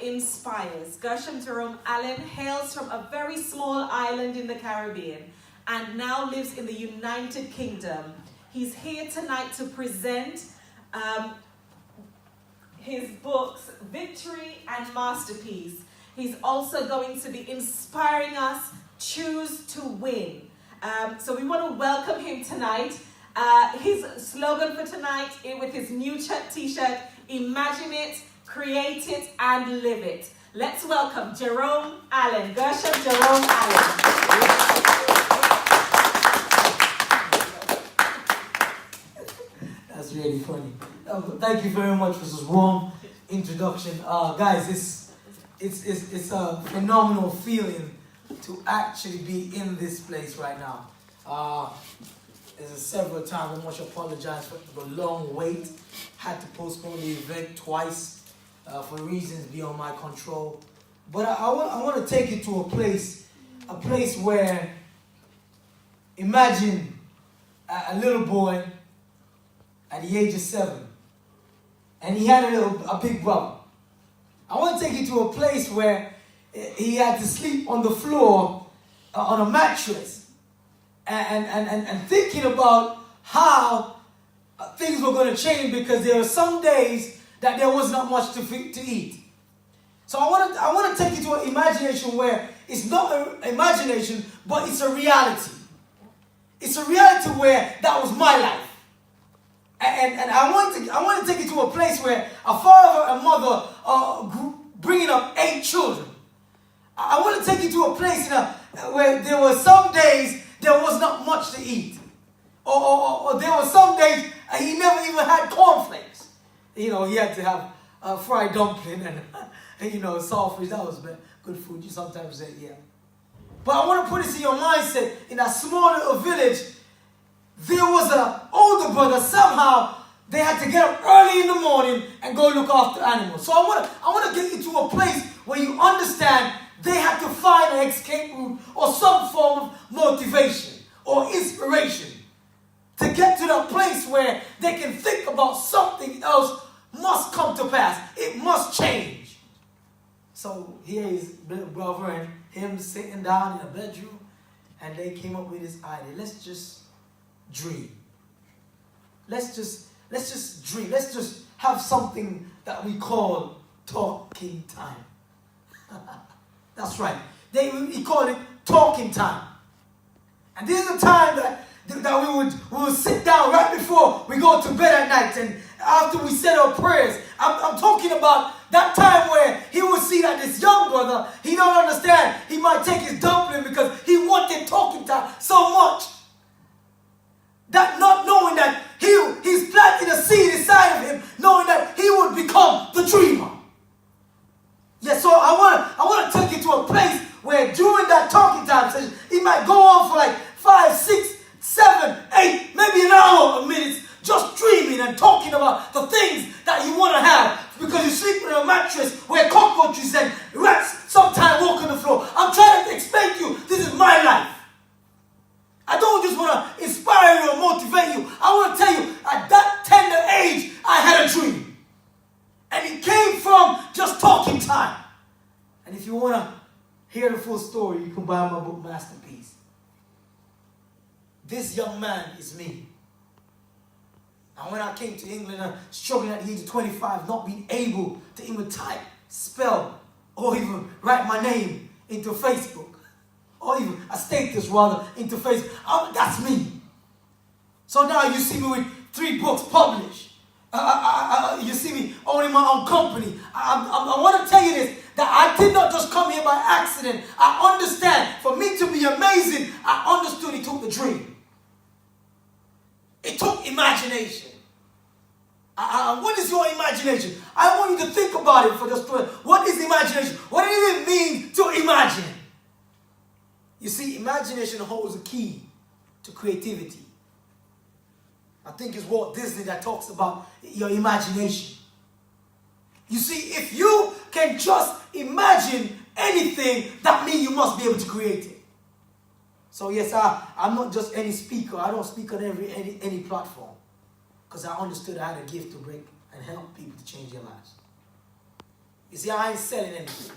inspires. Gershom Jerome Allen hails from a very small island in the Caribbean and now lives in the United Kingdom. He's here tonight to present his books, Victory and Masterpiece. He's also going to be inspiring us, Choose to Win. So we want to welcome him tonight. His slogan for tonight with his new t-shirt, Imagine it, create it, and live it. Let's welcome Jerome Allen, Gershom Jerome Allen. That's really funny. Thank you very much for this warm introduction. Guys, it's a phenomenal feeling to actually be in this place right now. There's several times I want to apologize for the long wait. Had to postpone the event twice for reasons beyond my control. But I want to take you to a place where, imagine a little boy at the age of 7, and he had a big brother. I want to take you to a place where he had to sleep on the floor on a mattress. And thinking about how things were going to change, because there were some days that there was not much to eat. So I want to take you to an imagination where it's not an imagination, but it's a reality. It's a reality where that was my life. And I want to take you to a place where a father and mother bringing up 8 children. I want to take you to a place where there were some days there was not much to eat. Or there were some days he never even had cornflakes. He had to have a fried dumpling and saltfish. That was good food. You sometimes say, yeah. But I want to put this in your mindset. In that small little village, there was an older brother. Somehow they had to get up early in the morning and go look after animals. So I want to get you to a place where you understand they had to find an escape route or some form of motivation or inspiration to get to that place where they can think about something else must come to pass. It must change. So here is little brother and him sitting down in a bedroom, and they came up with this idea. Let's just dream. Let's just dream. Let's just have something that we call talking time. That's right. We call it talking time. And this is the time that we would sit down right before we go to bed at night, and after we said our prayers. I'm talking about that time where he would see that this young brother, he don't understand. He might take his dumpling because he wanted talking time so much. That not knowing that he's planting a seed inside of him, knowing that he would become the dreamer. Yeah, so I want to take you to a place where during that talking time session, it might go on for like 5, 6, 7, 8, maybe an hour of minutes, just dreaming and talking about the things that you want to have, because you're sleeping on a mattress where cockroaches and rats sometimes walk on the floor. I'm trying to explain to you, this is my life. I don't just want to inspire you or motivate you. I want to tell you, at that tender age, I had a dream. And it came from just talking time. And if you want to hear the full story, you can buy my book, Masterpiece. This young man is me. And when I came to England, struggling at the age of 25, not being able to even type, spell, or even write my name into Facebook, or even a status rather into Facebook. That's me. So now you see me with 3 books published. You see me owning my own company. I want to tell you this, that I did not just come here by accident. I understand. For me to be amazing, I understood it took the dream. It took imagination. What is your imagination? I want you to think about it for just a minute. What is imagination? What does it mean to imagine? You see, imagination holds a key to creativity. I think it's Walt Disney that talks about your imagination. You see, if you can just imagine anything, that means you must be able to create it. So yes, I'm not just any speaker. I don't speak on any platform, because I understood I had a gift to bring and help people to change their lives. You see, I ain't selling anything.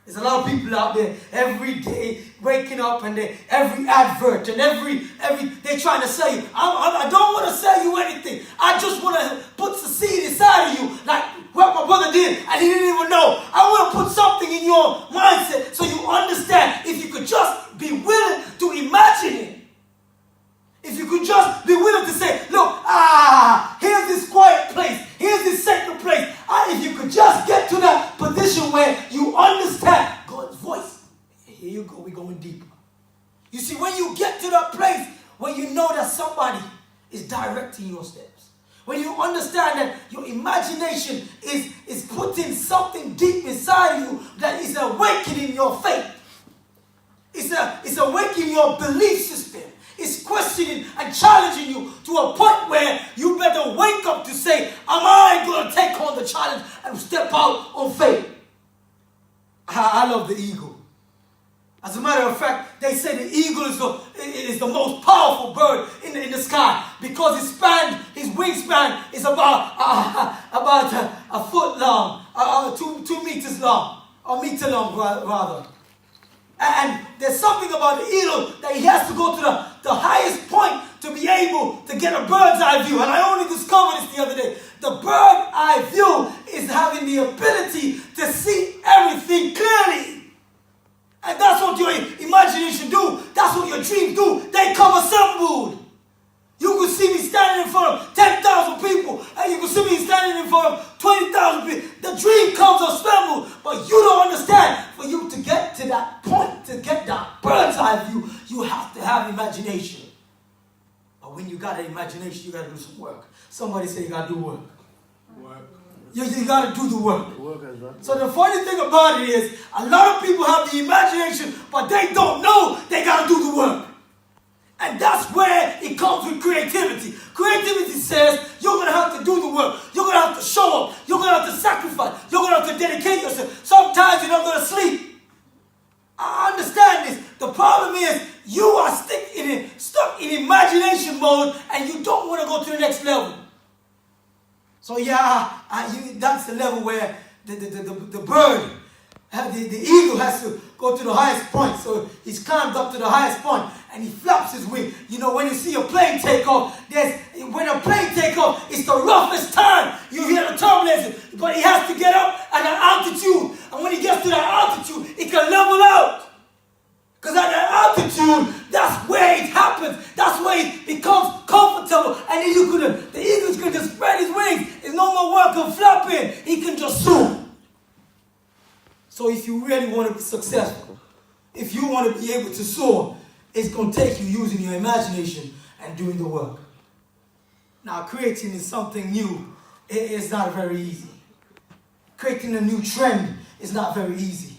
There's a lot of people out there every day waking up and every advert and they're trying to sell you. I don't want to sell you anything. I just want to put the seed inside of you, like what my brother did, and he didn't even know. I want to put something in your mindset so you understand. If you could just be willing to imagine it. If you could just be willing to say, look, here's this quiet place. Here's this sacred place. If you could just get to that position where you understand God's voice. Here you go. We're going deeper. You see, when you get to that place where you know that somebody is directing your steps. When you understand that your imagination is putting something deep inside you that is awakening your faith. It's awakening your belief system. It's questioning and challenging you to a point where you better wake up to say, am I going to take on the challenge and step out on faith? I love the eagle. As a matter of fact, they say the eagle is the most powerful bird in the sky because his wingspan is about a foot long, 2 meters long, or meter long rather. And there's something about the eagle that he has to go to the highest point to be able to get a bird's eye view. And I only discovered this the other day. The bird eye view is having the ability to see everything clearly. And that's what your imagination do. That's what your dreams do. They come assembled. You could see me standing in front of 10,000 people, and you could see me standing in front of 20,000 people. The dream comes assembled, but you don't understand. For you to get to that point, to get that bird's eye view, you have to have imagination. But when you got an imagination, you got to do some work. Somebody say you got to do work. You got to do the work. So the funny thing about it is, a lot of people have the imagination, but they don't know they got to do the work. And that's where it comes with creativity. Creativity says you're going to have to do the work. You're going to have to show up. You're going to have to sacrifice. You're going to have to dedicate yourself. Sometimes you're not going to sleep. I understand this. The problem is you are stuck in imagination mode and you don't want to go to the next level. So that's the level where the bird, the eagle has to go to the highest point. So he's climbed up to the highest point and he flaps his wing. You know, when you see a plane take off, when a plane take off, it's the roughest time. You hear the turbulence, but he has to get up at an altitude. And when he gets to that altitude, it can level out. Because at that altitude, that's where it happens. That's where it becomes comfortable. And then the eagle can just spread his wings. There's no more work of flapping. He can just soar. So if you really want to be successful, if you want to be able to soar, it's going to take you using your imagination and doing the work. Now, creating is something new. It's not very easy. Creating a new trend is not very easy.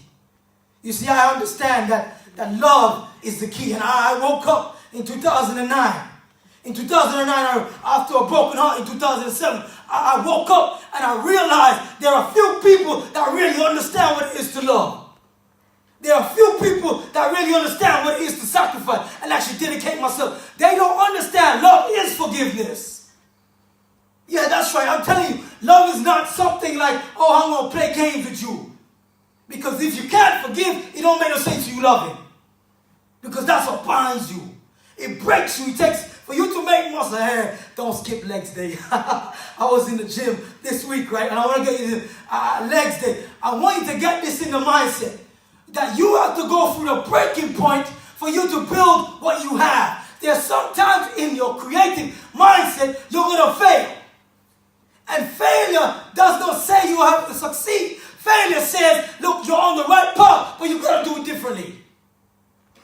You see, I understand that love is the key. And I woke up in 2009. In 2009, after a broken heart in 2007, I woke up and I realized there are few people that really understand what it is to love. There are few people that really understand what it is to sacrifice and actually dedicate myself. They don't understand love is forgiveness. Yeah, that's right. I'm telling you, love is not something like, oh, I'm going to play games with you. Because if you can't forgive, it don't make no sense you loving. Because that's what binds you. It breaks you. It takes, for you to make muscle hair, don't skip legs day. I was in the gym this week, right? And I want to get you legs day. I want you to get this in the mindset. That you have to go through the breaking point for you to build what you have. There's sometimes in your creative mindset, you're going to fail. And failure does not say you have to succeed. Failure says, look, you're on the right path, but you've got to do it differently.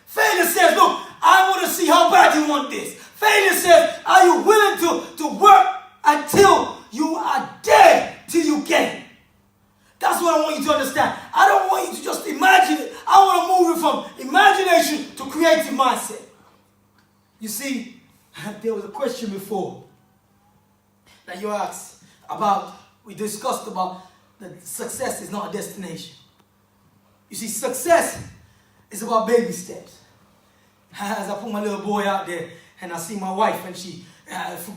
Failure says, look, I want to see how bad you want this. Failure says, are you willing to work until you are dead till you get it? That's what I want you to understand. I don't want you to just imagine it. I want to move it from imagination to creative mindset. You see, there was a question before that you asked about, we discussed about that success is not a destination. You see, success is about baby steps. As I put my little boy out there and I see my wife and she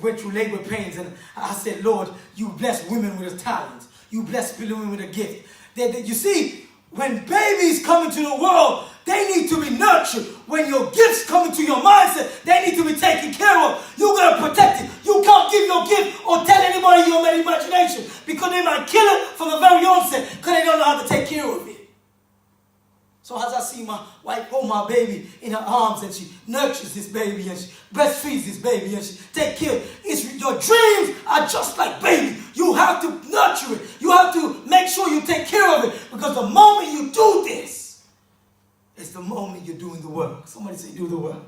went through labor pains and I said, Lord, you bless women with a talent. You bless women with a gift. You see, when babies come into the world, they need to be nurtured. When your gifts come into your mindset, they need to be taken care of. You got to protect it. You can't give your gift or tell anybody your imagination, because they might kill it from the very onset because they don't know how to take care of it. So as I see my wife hold my baby in her arms, and she nurtures this baby, and she breastfeeds this baby, and she takes care. Your dreams are just like baby. You have to nurture it. You have to make sure you take care of it, because the moment you do this, it's the moment you're doing the work. Somebody say, do the work.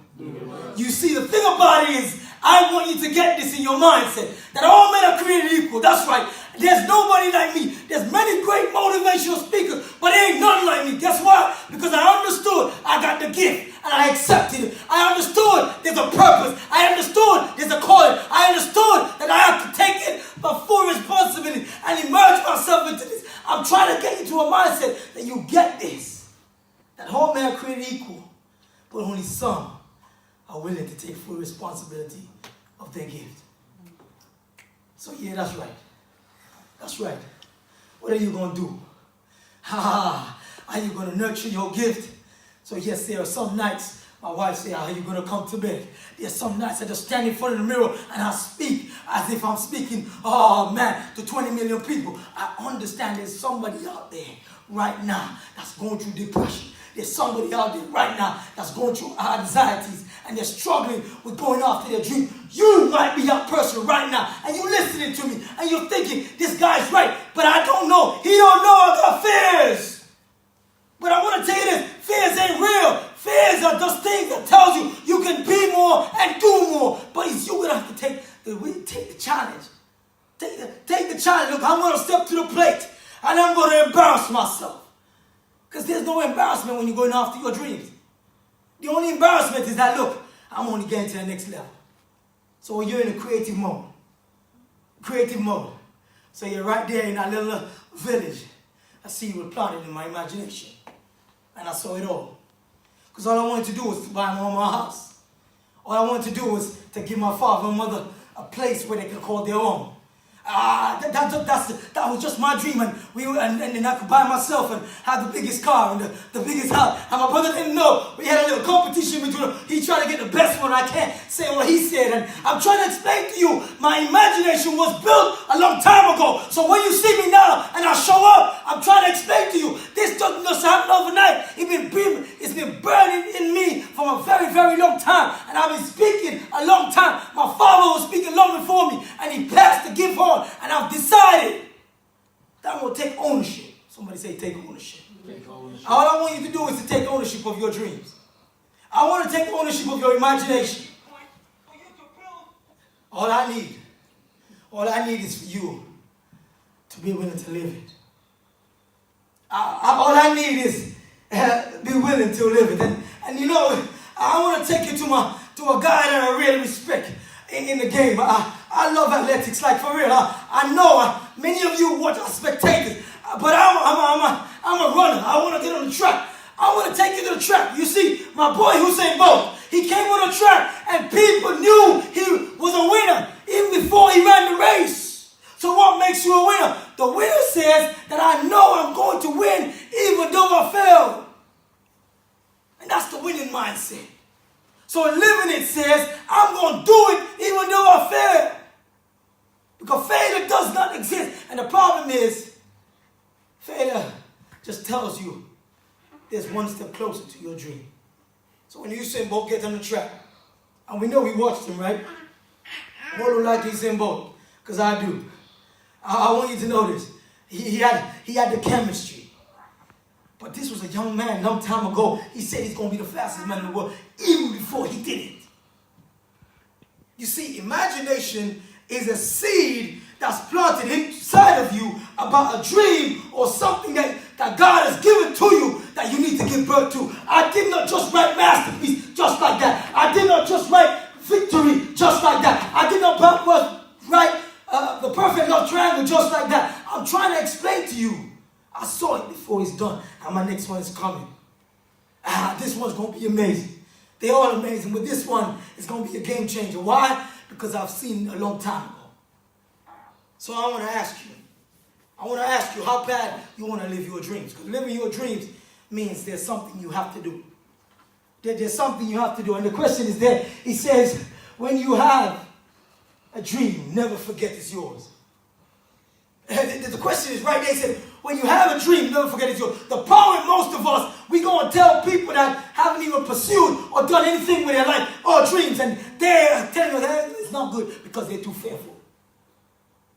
You see, the thing about it is, I want you to get this in your mindset, that all men are created equal. That's right. There's nobody like me. There's many great motivational speakers, but there ain't none like me. Guess why? Because I understood I got the gift, and I accepted it. I understood there's a purpose. I understood there's a calling. I understood that I have to take it my full responsibility and immerse myself into this. I'm trying to get you to a mindset that you get this. That all men are created equal, but only some are willing to take full responsibility of their gift. So yeah, that's right. That's right. What are you going to do? Are you going to nurture your gift? So yes, there are some nights my wife says, are you going to come to bed? There's some nights I just stand in front of the mirror and I speak as if I'm speaking, to 20 million people. I understand there's somebody out there right now that's going through depression. There's somebody out there right now that's going through anxieties, and they're struggling with going after their dream. You might be that person right now, and you're listening to me, and you're thinking, this guy's right, but I don't know. He don't know I got fears. But I want to tell you this, fears ain't real. Fears are just things that tells you you can be more and do more. But it's you going to have to take the challenge. Take the challenge. Look, I'm going to step to the plate, and I'm going to embarrass myself. Because there's no embarrassment when you're going after your dreams. The only embarrassment is that, look, I'm only getting to the next level. So when you're in a creative mode, so you're right there in that little village, I see you were planted in my imagination. And I saw it all. Because all I wanted to do was to buy my own house. All I wanted to do was to give my father and mother a place where they could call their own. That was just my dream, and then I could buy myself and have the biggest car and the biggest house. And my brother didn't know. We had a little competition between them. He tried to get the best one. I can't say what he said. And I'm trying to explain to you, my imagination was built a long time ago. So when you see me now and I show up, I'm trying to explain to you, this doesn't just happen overnight. It's been burning in me from a very, very long time. And I've been speaking a long time. My father was speaking long before me, and he passed the gift on. And I've decided that I'm going to take ownership. Somebody say take ownership. All I want you to do is to take ownership of your dreams. I want to take ownership of your imagination. All I need is for you to be willing to live it. All I need is be willing to live it. And you know, I want to take you to a guy that I really respect in the game. I love athletics, like for real. I know many of you watch are spectators, but I'm a runner. I want to get on the track. I want to take you to the track. You see, my boy Usain Bolt, he came on the track and people knew he was a winner even before he ran the race. So what makes you a winner? The winner says that I know I'm going to win even though I fail. And that's the winning mindset. So living it says, I'm going to do it even though I fail. Because failure does not exist. And the problem is, failure just tells you there's one step closer to your dream. So when Usain Bolt gets on the track, and we know we watched him, right? More than likely Usain Bolt, because I do. I want you to know this. He had the chemistry. But this was a young man, long time ago. He said he's going to be the fastest man in the world, even before he did it. You see, imagination is a seed that's planted inside of you about a dream or something that God has given to you that you need to give birth to. I did not just write masterpiece just like that. I did not just write victory just like that. I did not write the perfect love triangle just like that. I'm trying to explain to you. I saw it before it's done, and my next one is coming. This one's going to be amazing. They're all amazing, but this one is going to be a game changer. Why? Because I've seen it a long time ago. So I want to ask you, I want to ask you how bad you want to live your dreams. Because living your dreams means there's something you have to do. There's something you have to do. And the question is there. He says, when you have a dream, never forget it's yours. The question is right there. He said, when you have a dream, never forget it's yours. The problem with most of us, we go and tell people that haven't even pursued or done anything with their life or dreams. And they're telling you that it's not good because they're too fearful.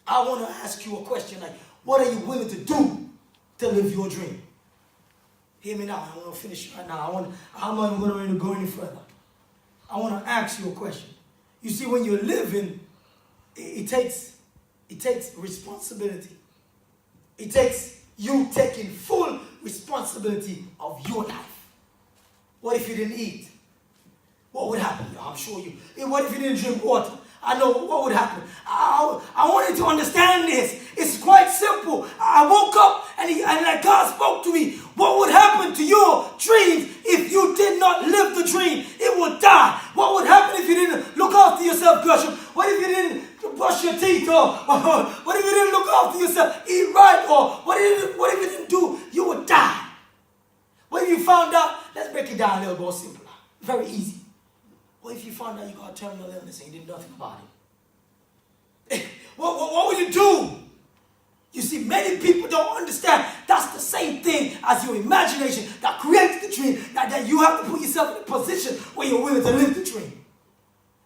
I want to ask you a question like, what are you willing to do to live your dream? Hear me now. I want to finish right now. I'm not even going to go any further. I want to ask you a question. You see, when you're living, it takes responsibility. It takes you taking full responsibility of your life. What if you didn't eat? What would happen? I'm sure you. What if you didn't drink water? I know what would happen. I want you to understand this. It's quite simple. I woke up and like God spoke to me. What would happen to your dreams if you did not live the dream? It would die. What would happen if you didn't look after yourself, Gershom? What if you didn't brush your teeth? Or what if you didn't look after yourself, eat right? Or what if you didn't do? You would die. What if you found out? Let's break it down a little more simpler. Very easy. What if you found out you got a terminal illness and you did nothing about it? What would you do? You see, many people don't understand that's the same thing as your imagination that creates the dream, that you have to put yourself in a position where you're willing to live the dream.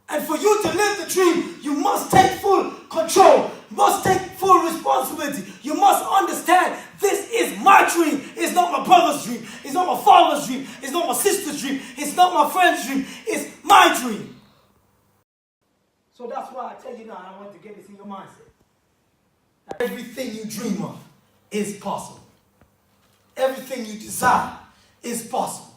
And for you to live the dream, you must take full control. You must take full responsibility. You must understand this is my dream. It's not my brother's dream. It's not my father's dream. It's not my sister's dream. It's not my friend's dream. It's my dream. So that's why I tell you now, I want to get this in your mindset. That everything you dream of is possible. Everything you desire is possible.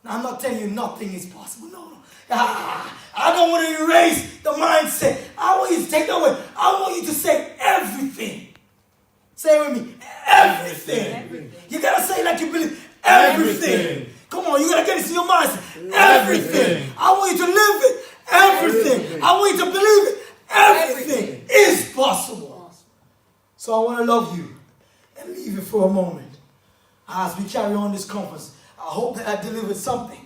Now, I'm not telling you nothing is possible. No. I don't want to erase the mindset. I want you to take that away. I want you to say everything. Say it with me. Everything. You got to say it like you believe. Everything. Come on, you got to get this in your mindset. Everything. I want you to live it. Everything. I want you to believe it. Everything is possible. So I want to love you and leave it for a moment. As we carry on this conference, I hope that I delivered something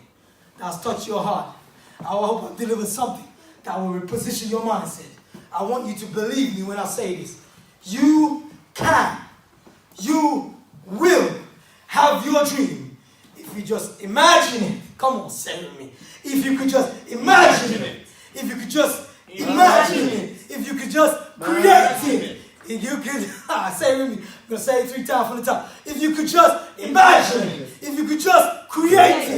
that has touched your heart. I hope I delivered something that will reposition your mindset. I want you to believe me when I say this. You can, you will have your dream if you just imagine it. Come on, say it with me. If you could just imagine it. If you could just imagine it. If you could just create it. If you could, say it with me. I'm going to say it 3 times from the top. If you could just imagine it. If you could just create